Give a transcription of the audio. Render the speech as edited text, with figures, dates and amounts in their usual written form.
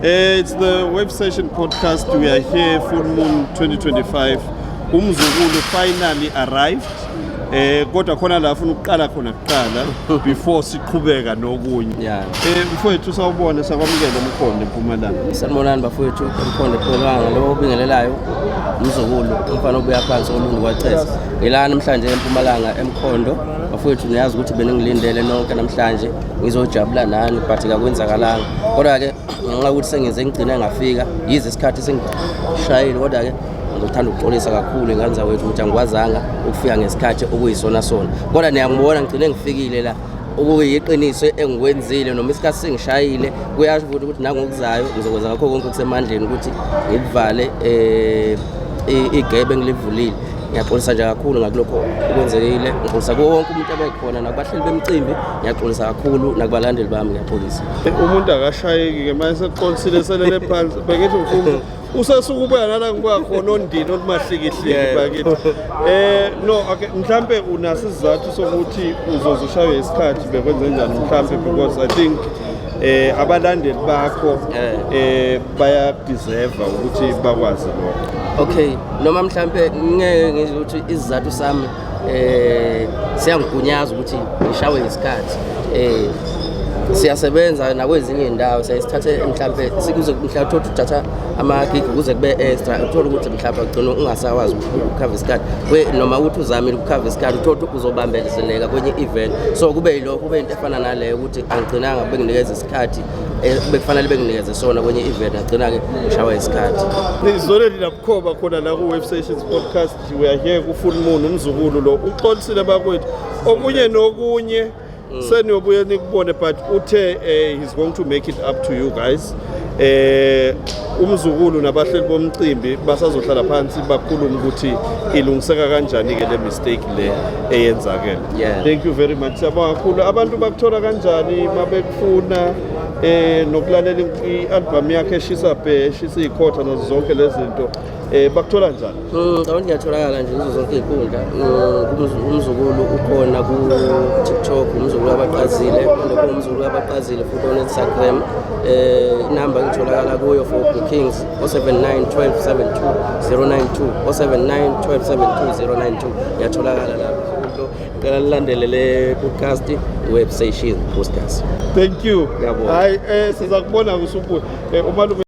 It's the Web Session podcast. We are here, Full Moon 2025. Umzukulu finally arrived. Kodwa khona la ufuna ukuqala khona kuqala before siqhubeka nokunye. Yeah. Mfowethu sawubona sakwamukela Mkhondo eMpumalanga. Sanibonani bafowethu Mkhondo ePhulanga lo obingelelayo umzukulu umfana obuya phansi olungu kwacesa. Ngilana namhlanje eMpumalanga eMkhondo. Bafowethu niyazi ukuthi beningilindele nonke namhlanje ngizojabula nani but akwenzakalanga. Kodwa ke ngenxa ukuthi sengize ngigcina ngafika yize isikhathi sengishayile kodwa ke ngithanda ukuxolisa kakhulu ngenza wethu ukuthi angikwazanga ukufika ngesikhathi okuyisona sona. Kodwa niyangibona ngigcine ngifikile la okuyiqiniso engikwenzile noma isikhathi sengishayile kuyasho ukuthi nangokuzayo ngizokwenza ngakho konke okusemandleni ukuthi ngilivale igebe engilivulile. Ngiyaxolisa nje kakhulu ngakulokho okwenzekile. Ngixolisa wonke umuntu abekhona nabahleli bemicimbi. Ngiyaxolisa kakhulu nakubalandeli bami ngiyaxolisa. Umuntu akashayeki ke manje seqolisile selele phansi bekethi mfundo usasuka ubuya nala ngibuya khona ondini olumahlikihliki bakithi. No okay mhlambe unaso isizathu sokuthi uzozushaye isikhathi bekwenze njani mhlambe because I think abalandeli bakho baya deserve ukuthi bakwazi lokho. Okay noma mhlambe ngeke ngize ukuthi isizathu sami siyangigunyaza ukuthi ngishawe isikhathi. Siyasebenza nakwezinye indawo siyasithathe mhlambe sikuze mhlambe uthatha ama-gig kuze kube extra uthola ukuthi mhlambe ugcina ungasawazi ukukhava isikhathi noma uthi uzamile ukukhava isikhathi uthola ukuthi uzobambelezeleka kwenye event so kube yilokho kube into efana naleyo ukuthi angigcinanga benginikeza isikhathi bekufanele benginikeze sona kwenye event agcina-ke ngishawa isikhathi. Izoleli labukhoba khona la ku-Web Sessions podcast we are here ku-Full Moon umzukulu lo uxolisile bakwethu okunye nokunye seniyobuye nikubone but uthe he's going to make it up to you guys. Umzukulu nabahleli bomcimbi basazohlala phansi bakhuluma ukuthi ilungiseka kanjani ke le mistake le eyenzakele. Thank you very much. Siyabonga kakhulu. Abantu bakuthola kanjani mabekufuna nokulalela i-album yakhe eshisa ikhotha nazo zonke lezi zinto bakuthola njani? Ngicabanga ngiyatholakala nje kuzo zonke izinkundla. Umzukulu ukhona ku-TikTok, umzukulu abaqazile, umzukulu abaqazile futhi on Instagram. Inamba ngitholakala kuyo for bookings 079 12 72 092 079 12 72 092 yatholakala lapho. Ngicela nilandele le podcast Web Sessions podcast. Thank you. Hayi sizakubona kusubuya umalume